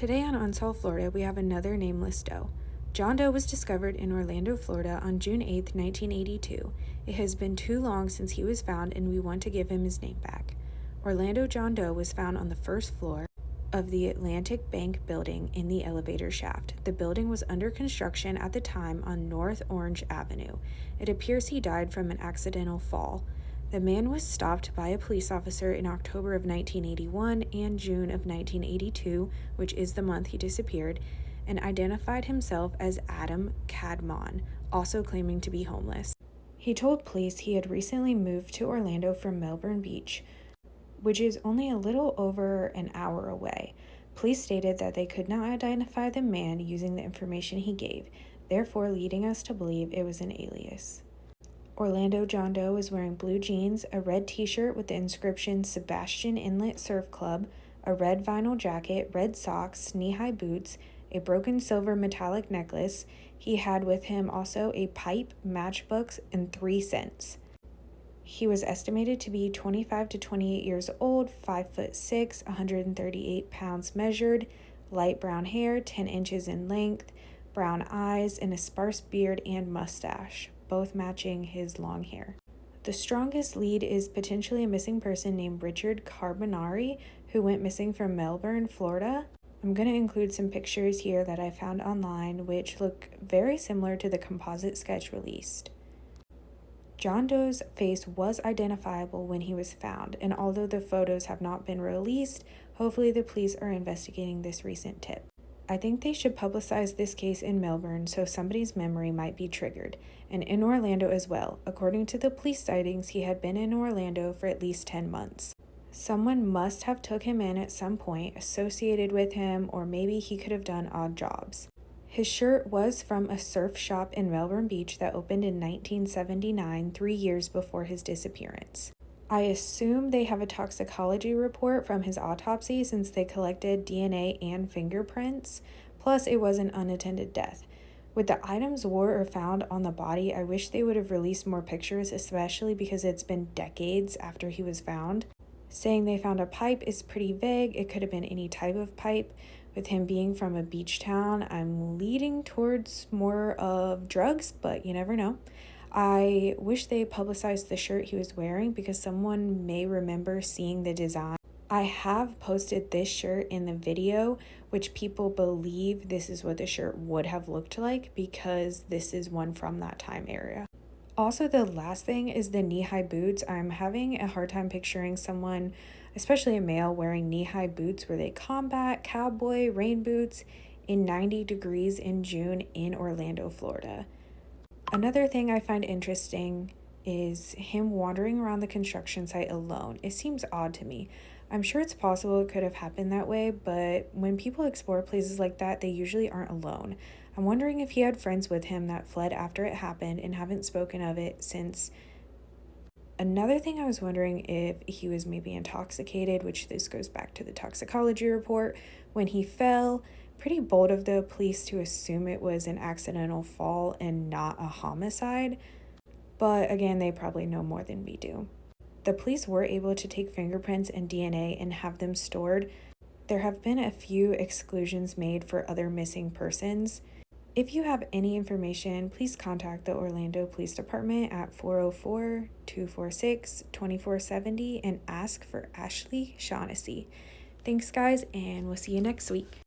Today on Unsolved, Florida, we have another nameless doe. John Doe was discovered in Orlando, Florida on June 8, 1982. It has been too long since he was found, and we want to give him his name back. Orlando John Doe was found on the first floor of the Atlantic Bank building in the elevator shaft. The building was under construction at the time on North Orange Avenue. It appears he died from an accidental fall. The man was stopped by a police officer in October of 1981 and June of 1982, which is the month he disappeared, and identified himself as Adam Cadmon, also claiming to be homeless. He told police he had recently moved to Orlando from Melbourne Beach, which is only a little over an hour away. Police stated that they could not identify the man using the information he gave, therefore leading us to believe it was an alias. Orlando John Doe was wearing blue jeans, a red t-shirt with the inscription Sebastian Inlet Surf Club, a red vinyl jacket, red socks, knee-high boots, a broken silver metallic necklace. He had with him also a pipe, matchbooks, and 3 cents. He was estimated to be 25 to 28 years old, 5'6", 138 pounds measured, light brown hair, 10 inches in length, brown eyes, and a sparse beard and mustache, both matching his long hair. The strongest lead is potentially a missing person named Richard Carbonari, who went missing from Melbourne, Florida. I'm going to include some pictures here that I found online, which look very similar to the composite sketch released. John Doe's face was identifiable when he was found, and although the photos have not been released, hopefully the police are investigating this recent tip. I think they should publicize this case in Melbourne so somebody's memory might be triggered, and in Orlando as well. According to the police sightings, he had been in Orlando for at least 10 months. Someone must have took him in at some point associated with him, or maybe he could have done odd jobs. His shirt was from a surf shop in Melbourne Beach that opened in 1979, 3 years before his disappearance. I assume they have a toxicology report from his autopsy since they collected DNA and fingerprints, plus it was an unattended death. With the items wore or found on the body, I wish they would have released more pictures, especially because it's been decades after he was found. Saying they found a pipe is pretty vague. It could have been any type of pipe. With him being from a beach town, I'm leading towards more of drugs, but you never know. I wish they publicized the shirt he was wearing because someone may remember seeing the design. I have posted this shirt in the video, which people believe this is what the shirt would have looked like because this is one from that time area. Also, the last thing is the knee-high boots. I'm having a hard time picturing someone, especially a male, wearing knee-high boots. Were they combat, cowboy, rain boots in 90 degrees in June in Orlando, Florida? Another thing I find interesting is him wandering around the construction site alone. It seems odd to me. I'm sure it's possible it could have happened that way, but when people explore places like that, they usually aren't alone. I'm wondering if he had friends with him that fled after it happened and haven't spoken of it since. Another thing I was wondering if he was maybe intoxicated, which this goes back to the toxicology report. When he fell, pretty bold of the police to assume it was an accidental fall and not a homicide. But again, they probably know more than we do. The police were able to take fingerprints and DNA and have them stored. There have been a few exclusions made for other missing persons. If you have any information, please contact the Orlando Police Department at 404-246-2470 and ask for Ashley Shaughnessy. Thanks, guys, and we'll see you next week.